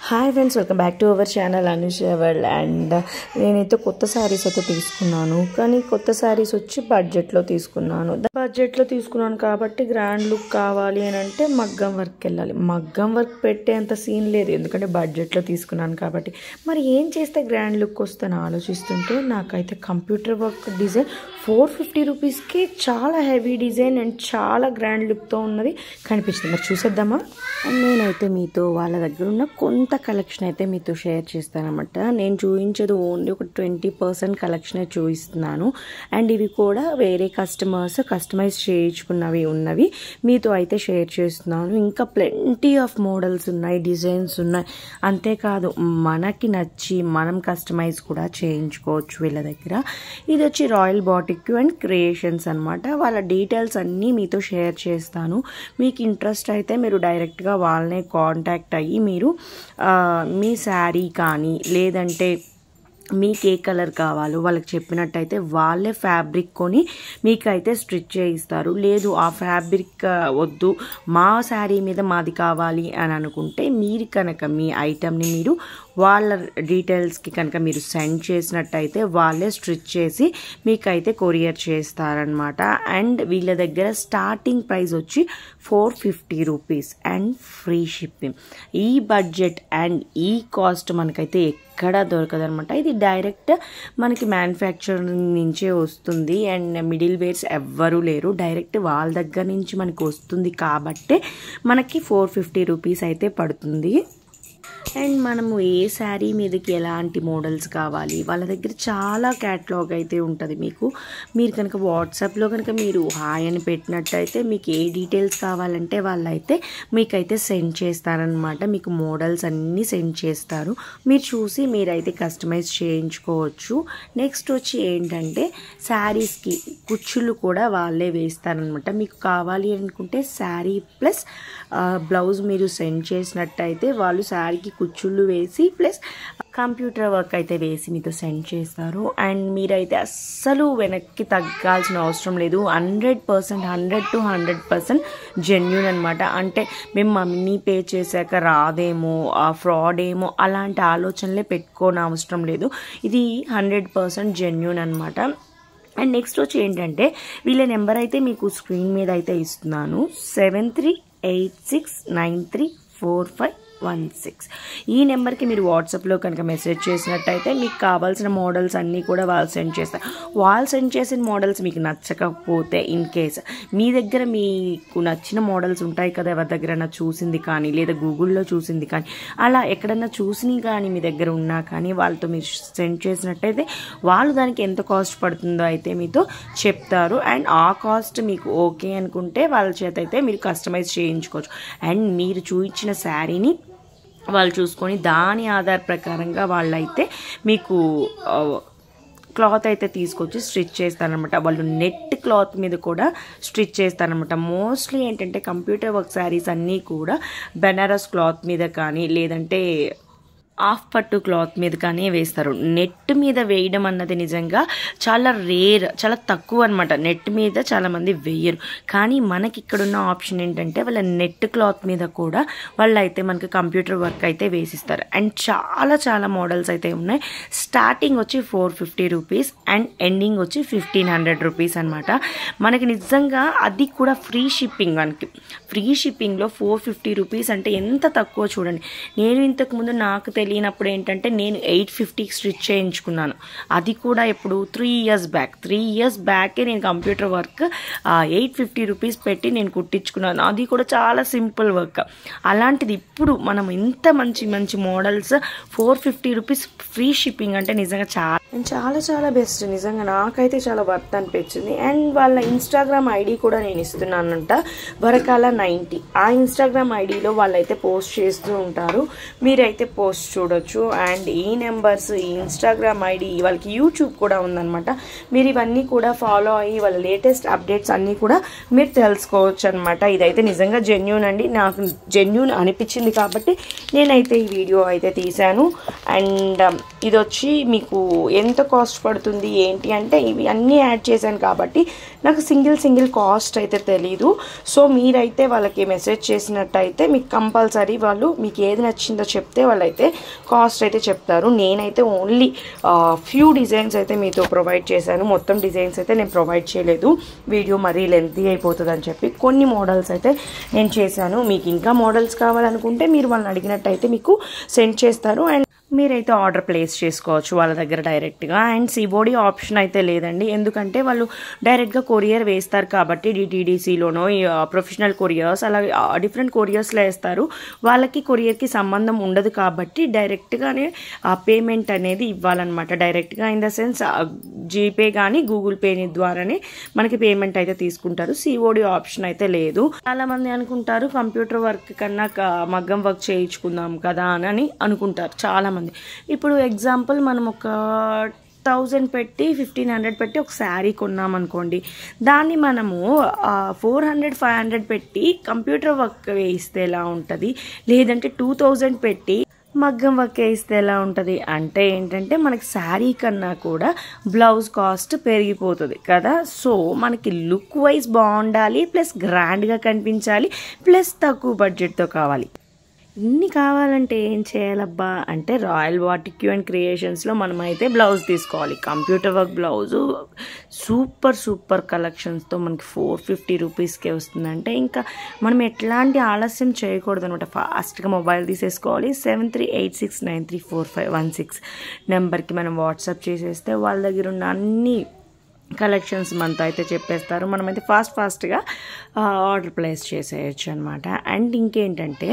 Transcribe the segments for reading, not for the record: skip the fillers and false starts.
Hi friends, welcome back to our channel Anusha world. And నేనైతే కొత్త శారీస్ అయితే తీసుకున్నాను, కానీ కొత్త శారీస్ వచ్చి బడ్జెట్లో తీసుకున్నాను కాబట్టి గ్రాండ్ లుక్ కావాలి అని అంటే మగ్గం వర్క్ వెళ్ళాలి. మగ్గం వర్క్ పెట్టేంత సీన్ లేదు, ఎందుకంటే బడ్జెట్లో తీసుకున్నాను కాబట్టి. మరి ఏం చేస్తే గ్రాండ్ లుక్ వస్తుందని ఆలోచిస్తుంటే నాకైతే కంప్యూటర్ వర్క్ డిజైన్ 450 రూపీస్కి చాలా హెవీ డిజైన్ అండ్ చాలా గ్రాండ్ లుక్తో ఉన్నది కనిపించింది. మరి చూసేద్దామా? అండ్ నేనైతే మీతో వాళ్ళ దగ్గర ఉన్న కొంత కలెక్షన్ అయితే మీతో షేర్ చేస్తానన్నమాట. నేను చూపించేది ఓన్లీ ఒక 20% కలెక్షనే చూపిస్తున్నాను. అండ్ ఇవి కూడా వేరే కస్టమైజ్ చేయించుకున్నవి ఉన్నవి మీతో అయితే షేర్ చేస్తున్నాను. ఇంకా ప్లెంటీ ఆఫ్ మోడల్స్ ఉన్నాయి, డిజైన్స్ ఉన్నాయి. అంతేకాదు మనకి నచ్చి మనం కస్టమైజ్ కూడా చేయించుకోవచ్చు వీళ్ళ దగ్గర. ఇది వచ్చి రాయల్ బాటిక్ అండ్ క్రియేషన్స్ అనమాట. వాళ్ళ డీటెయిల్స్ అన్నీ మీతో షేర్ చేస్తాను. మీకు ఇంట్రెస్ట్ అయితే మీరు డైరెక్ట్గా వాళ్ళనే కాంటాక్ట్ అయ్యి మీరు మీ శారీ కానీ లేదంటే మీకు ఏ కలర్ కావాలో వాళ్ళకి చెప్పినట్టయితే వాళ్ళే ఫ్యాబ్రిక్ కొని మీకైతే స్టిచ్ చేయిస్తారు. లేదు ఆ ఫ్యాబ్రిక్ వద్దు, మా శారీ మీద మాది కావాలి అని అనుకుంటే మీరు కనుక మీ ఐటమ్ని మీరు వాళ్ళ డీటెయిల్స్కి కనుక మీరు సెండ్ చేసినట్టయితే వాళ్ళే స్టిచ్ చేసి మీకైతే కొరియర్ చేస్తారనమాట. అండ్ వీళ్ళ దగ్గర స్టార్టింగ్ ప్రైస్ వచ్చి 450 రూపీస్ అండ్ ఫ్రీ షిప్పింగ్. ఈ బడ్జెట్ అండ్ ఈ కాస్ట్ మనకైతే ఎక్కడ దొరకదనమాట. ఇది డైరెక్ట్ మనకి మ్యానుఫ్యాక్చరింగ్ నుంచే వస్తుంది అండ్ మిడిల్ వేర్స్ ఎవ్వరూ లేరు, డైరెక్ట్ వాళ్ళ దగ్గర నుంచి మనకి వస్తుంది కాబట్టి మనకి 450 రూపీస్ అయితే పడుతుంది. అండ్ మనము ఏ శారీ మీదకి ఎలాంటి మోడల్స్ కావాలి వాళ్ళ దగ్గర చాలా క్యాటలాగ్ అయితే ఉంటుంది. మీరు కనుక వాట్సాప్లో కనుక మీరు హాయ్ అని పెట్టినట్టయితే మీకు ఏ డీటెయిల్స్ కావాలంటే వాళ్ళైతే మీకైతే సెండ్ చేస్తారనమాట. మీకు మోడల్స్ అన్నీ సెండ్ చేస్తారు, మీరు చూసి మీరైతే కస్టమైజ్ చేయించుకోవచ్చు. నెక్స్ట్ వచ్చి ఏంటంటే శారీస్కి కుచ్చులు కూడా వాళ్ళే వేస్తారనమాట. మీకు కావాలి అనుకుంటే శారీ ప్లస్ బ్లౌజ్ మీరు సెండ్ చేసినట్టయితే వాళ్ళు శారీకి కుచ్చుళ్ళు వేసి ప్లస్ కంప్యూటర్ వర్క్ అయితే వేసి మీతో సెండ్ చేస్తారు. అండ్ మీరైతే అస్సలు వెనక్కి తగ్గాల్సిన అవసరం లేదు. 100% 100% జెన్యూన్ అనమాట. అంటే మేము మనీ పే చేశాక రాదేమో, ఫ్రాడ్ ఏమో అలాంటి ఆలోచనలే పెట్టుకోని అవసరం లేదు. ఇది 100% జెన్యూన్ అనమాట. అండ్ నెక్స్ట్ వచ్చి ఏంటంటే వీళ్ళ నెంబర్ అయితే మీకు స్క్రీన్ మీద అయితే ఇస్తున్నాను, 7386934516. ఈ నెంబర్కి మీరు వాట్సాప్లో కనుక మెసేజ్ చేసినట్టయితే మీకు కావాల్సిన మోడల్స్ అన్నీ కూడా వాళ్ళు సెండ్ చేస్తారు. వాళ్ళు సెండ్ చేసిన మోడల్స్ మీకు నచ్చకపోతే ఇన్ కేస్ మీ దగ్గర మీకు నచ్చిన మోడల్స్ ఉంటాయి కదా, ఎవరి దగ్గరైనా చూసింది కానీ లేదా గూగుల్లో చూసింది కానీ అలా ఎక్కడన్నా చూసినవి కానీ మీ దగ్గర ఉన్నా కానీ వాళ్ళతో మీరు సెండ్ చేసినట్టయితే వాళ్ళు దానికి ఎంత కాస్ట్ పడుతుందో అయితే మీతో చెప్తారు. అండ్ ఆ కాస్ట్ మీకు ఓకే అనుకుంటే వాళ్ళ చేత అయితే మీరు కస్టమైజ్ చేయించుకోవచ్చు. అండ్ మీరు చూపించిన శారీని వాళ్ళు చూసుకొని దాని ఆధార ప్రకారంగా వాళ్ళైతే మీకు క్లాత్ అయితే తీసుకొచ్చి స్టిచ్ చేస్తారనమాట. వాళ్ళు నెట్ క్లాత్ మీద కూడా స్టిచ్ చేస్తారనమాట. మోస్ట్లీ ఏంటంటే కంప్యూటర్ వర్క్ శారీస్ అన్నీ కూడా బెనారస్ క్లాత్ మీద కానీ లేదంటే హాఫ్ పట్టు క్లాత్ మీద కానీ వేస్తారు. నెట్ మీద వేయడం అన్నది నిజంగా చాలా రేర్, చాలా తక్కువ అనమాట. నెట్ మీద చాలామంది వేయరు, కానీ మనకి ఇక్కడున్న ఆప్షన్ ఏంటంటే వాళ్ళ నెట్ క్లాత్ మీద కూడా వాళ్ళు అయితే మనకి కంప్యూటర్ వర్క్ అయితే వేసిస్తారు. అండ్ చాలా మోడల్స్ అయితే ఉన్నాయి. స్టార్టింగ్ వచ్చి 450 రూపీస్ అండ్ ఎండింగ్ వచ్చి 1500 రూపీస్ అనమాట. మనకి నిజంగా అది కూడా ఫ్రీ షిప్పింగ్. మనకి ఫ్రీ షిప్పింగ్లో 450 రూపీస్ అంటే ఎంత తక్కువ చూడండి. నేను ఇంతకుముందు నాకు తెలియనప్పుడు ఏంటంటే నేను 850 స్టిచ్ చేయించుకున్నాను. అది కూడా ఎప్పుడు 3 ఇయర్స్ బ్యాకే నేను కంప్యూటర్ వర్క్ 850 రూపీస్ పెట్టి నేను కుట్టించుకున్నాను. అది కూడా చాలా సింపుల్ వర్క్. అలాంటిది ఇప్పుడు మనం ఇంత మంచి మోడల్స్ 450 రూపీస్ ఫ్రీ షిప్పింగ్ అంటే నిజంగా చాలా బెస్ట్. నిజంగా నాకైతే చాలా వర్త్ అనిపించింది. అండ్ వాళ్ళ ఇన్స్టాగ్రామ్ ఐడి కూడా నేను ఇస్తున్నానంట, వరకాల 90. ఆ ఇన్స్టాగ్రామ్ ఐడిలో వాళ్ళైతే పోస్ట్ చేస్తూ ఉంటారు, మీరైతే పోస్ట్ చూడొచ్చు. అండ్ ఈ నెంబర్స్, ఈ ఇన్స్టాగ్రామ్ ఐడి, వాళ్ళకి యూట్యూబ్ కూడా ఉందన్నమాట. మీరు ఇవన్నీ కూడా ఫాలో అయ్యి వాళ్ళ లేటెస్ట్ అప్డేట్స్ అన్నీ కూడా మీరు తెలుసుకోవచ్చు అనమాట. ఇదైతే నిజంగా జెన్యూన్ అండి, నాకు జెన్యూన్ అనిపించింది కాబట్టి నేనైతే ఈ వీడియో అయితే తీశాను. అండ్ ఇది వచ్చి మీకు ఎంత కాస్ట్ పడుతుంది ఏంటి అంటే ఇవి అన్నీ యాడ్ చేశాను కాబట్టి నాకు సింగిల్ కాస్ట్ అయితే తెలీదు. సో మీరైతే వాళ్ళకి మెసేజ్ చేసినట్టయితే మీకు కంపల్సరీ వాళ్ళు మీకు ఏది నచ్చిందో చెప్తే వాళ్ళైతే కాస్ట్ అయితే చెప్తారు. నేనైతే ఓన్లీ ఫ్యూ డిజైన్స్ అయితే మీతో ప్రొవైడ్ చేశాను. మొత్తం డిజైన్స్ అయితే నేను ప్రొవైడ్ చేయలేదు, వీడియో మరీ లెంతీ అయిపోతుంది అని చెప్పి కొన్ని మోడల్స్ అయితే నేను చేశాను. మీకు ఇంకా మోడల్స్ కావాలనుకుంటే మీరు వాళ్ళని అడిగినట్టయితే మీకు సెండ్ చేస్తారు. అండ్ మీరైతే ఆర్డర్ ప్లేస్ చేసుకోవచ్చు వాళ్ళ దగ్గర డైరెక్ట్గా. అండ్ సిఓడి ఆప్షన్ అయితే లేదండి, ఎందుకంటే వాళ్ళు డైరెక్ట్గా కొరియర్ వేస్తారు కాబట్టి డిటీడీసీలోనో ప్రొఫెషనల్ కొరియర్స్ అలా డిఫరెంట్ కొరియర్స్లో వేస్తారు. వాళ్ళకి కొరియర్కి సంబంధం ఉండదు కాబట్టి డైరెక్ట్గానే పేమెంట్ అనేది ఇవ్వాలన్నమాట. డైరెక్ట్గా ఇన్ ద సెన్స్ జీపే కానీ గూగుల్ పే ద్వారానే మనకి పేమెంట్ అయితే తీసుకుంటారు. సిఓడి ఆప్షన్ అయితే లేదు. చాలామంది అనుకుంటారు కంప్యూటర్ వర్క్ కన్నా మగ్గం వర్క్ చేయించుకుందాం కదా అని అనుకుంటారు చాలామంది. ఇప్పుడు ఎగ్జాంపుల్ మనం ఒక 1000 పెట్టి 1500 పెట్టి ఒక శారీ కొన్నామనుకోండి, దాన్ని మనము 400-500 పెట్టి కంప్యూటర్ వర్క్ వేయిస్తే ఎలా ఉంటుంది, లేదంటే 2000 పెట్టి మగ్గం వర్క్ వేయిస్తే ఎలా ఉంటుంది అంటే ఏంటంటే మనకి శారీ కన్నా కూడా బ్లౌజ్ కాస్ట్ పెరిగిపోతుంది కదా. సో మనకి లుక్ వైజ్ బాగుండాలి, ప్లస్ గ్రాండ్గా కనిపించాలి, ప్లస్ తక్కువ బడ్జెట్తో కావాలి. ఇన్ని కావాలంటే ఏం చేయాలబ్బా అంటే రాయల్ బాటిక్యూ అండ్ క్రియేషన్స్లో మనమైతే బ్లౌజ్ తీసుకోవాలి. కంప్యూటర్ వర్క్ బ్లౌజు సూపర్ కలెక్షన్స్తో మనకి 450 రూపీస్కే వస్తుందంటే ఇంకా మనం ఎట్లాంటి ఆలస్యం చేయకూడదు అనమాట. ఫాస్ట్గా మొబైల్ తీసేసుకోవాలి. 7386934516 నెంబర్కి మనం వాట్సాప్ చేసేస్తే వాళ్ళ దగ్గర ఉన్న అన్ని కలెక్షన్స్ మనతో అయితే చెప్పేస్తారు. మనమైతే ఫాస్ట్గా ఆర్డర్ ప్లేస్ చేసేయచ్చు అనమాట. అండ్ ఇంకేంటంటే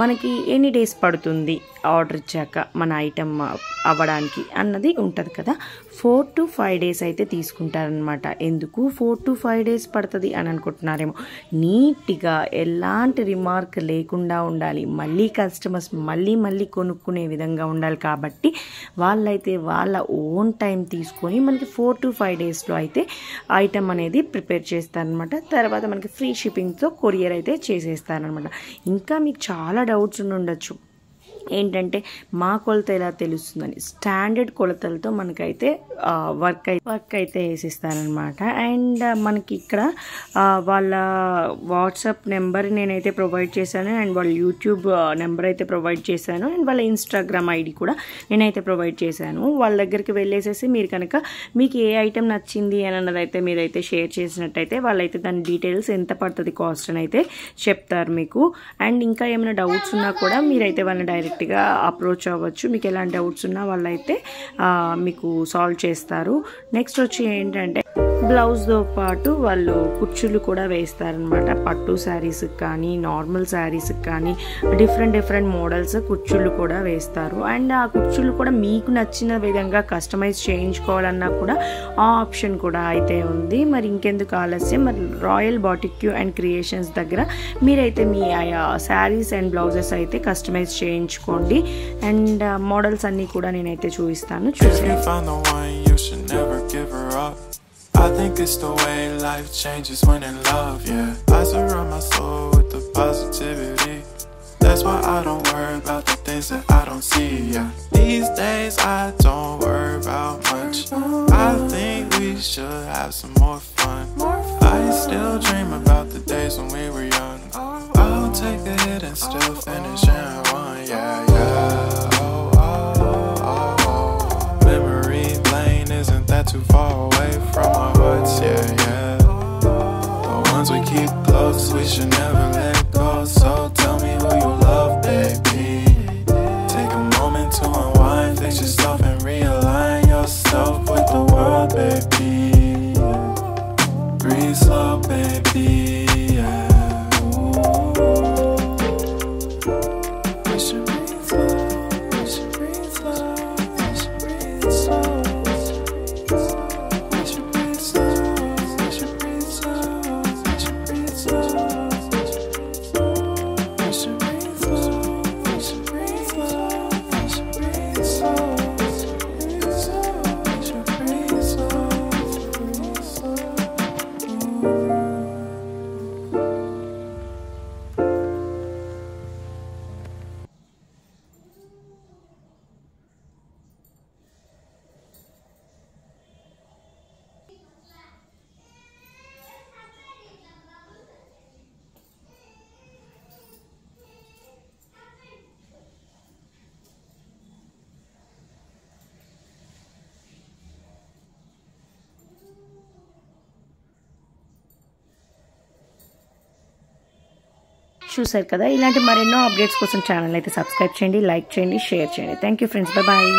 మనకి ఎన్ని డేస్ పడుతుంది ఆర్డర్ ఇచ్చాక మన ఐటమ్ అవ్వడానికి అన్నది ఉంటుంది కదా. 4 to 5 డేస్ అయితే తీసుకుంటారనమాట. ఎందుకు 4 to 5 డేస్ పడుతుంది అని అనుకుంటున్నారేమో, నీట్గా ఎలాంటి రిమార్క్ లేకుండా ఉండాలి, మళ్ళీ కస్టమర్స్ మళ్ళీ కొనుక్కునే విధంగా ఉండాలి కాబట్టి వాళ్ళైతే వాళ్ళ ఓన్ టైం తీసుకొని మనకి 4 to 5 డేస్లో అయితే ఐటమ్ అనేది ప్రిపేర్ చేస్తారనమాట. తర్వాత మనకి ఫ్రీ షిప్పింగ్తో కొరియర్ అయితే చేసేస్తారనమాట. ఇంకా మీకు చాలా డౌట్స్ ఉండొచ్చు ఏంటంటే మా కొలత ఎలా తెలుస్తుందని. స్టాండర్డ్ కొలతలతో మనకైతే వర్క్ అయితే వేసిస్తారనమాట. అండ్ మనకి ఇక్కడ వాళ్ళ వాట్సాప్ నెంబర్ నేనైతే ప్రొవైడ్ చేశాను, అండ్ వాళ్ళ యూట్యూబ్ నెంబర్ అయితే ప్రొవైడ్ చేశాను, అండ్ వాళ్ళ ఇన్స్టాగ్రామ్ ఐడి కూడా నేనైతే ప్రొవైడ్ చేశాను. వాళ్ళ దగ్గరికి వెళ్ళేసేసి మీరు కనుక మీకు ఏ ఐటెం నచ్చింది అని అన్నదైతే మీరైతే షేర్ చేసినట్టయితే వాళ్ళైతే దాని డీటెయిల్స్ ఎంత పడుతుంది కాస్ట్ అని అయితే చెప్తారు మీకు. అండ్ ఇంకా ఏమైనా డౌట్స్ ఉన్నా కూడా మీరైతే వాళ్ళని డైరెక్ట్గా అప్రోచ్ అవ్వచ్చు. మీకు ఎలాంటి డౌట్స్ ఉన్నా వాళ్ళైతే మీకు సాల్వ్ చేస్తారు. నెక్స్ట్ వచ్చి ఏంటంటే బ్లౌజ్తో పాటు వాళ్ళు కుచ్చులు కూడా వేస్తారనమాట. పట్టు శారీస్కి కానీ నార్మల్ శారీస్కి కానీ డిఫరెంట్ మోడల్స్ కుచ్చుళ్ళు కూడా వేస్తారు. అండ్ ఆ కుచ్చుళ్ళు కూడా మీకు నచ్చిన విధంగా కస్టమైజ్ చేయించుకోవాలన్నా కూడా ఆ ఆప్షన్ కూడా అయితే ఉంది. మరి ఇంకెందుకు ఆలస్యం, మరి రాయల్ బాటిక్యూ అండ్ క్రియేషన్స్ దగ్గర మీరైతే మీ శారీస్ అండ్ బ్లౌజెస్ అయితే కస్టమైజ్ చేయించుకోండి. అండ్ మోడల్స్ అన్నీ కూడా నేనైతే చూపిస్తాను, చూసాను. I think it's the way life changes when in love, yeah. I surround my soul with the positivity. That's why I don't worry about the things that I don't see, yeah. These days I don't worry about much. I think we should have some more fun. I still dream about the days when we were young. I'll take a hit and still finish in one, yeah, yeah. Memory lane isn't that too far away from our hearts, yeah, yeah. The ones we keep close, we should never let go. So tell me who you love, baby. Take a moment to unwind, fix yourself and realign yourself with the world, baby. Breathe slow, baby, yeah. We should breathe slow, we should breathe slow, we should breathe slow. చూసారు కదా, ఇలాంటి మరెన్నో updates కోసం channel అయితే subscribe చేయండి, like చేయండి, share చేయండి. Thank you friends, bye.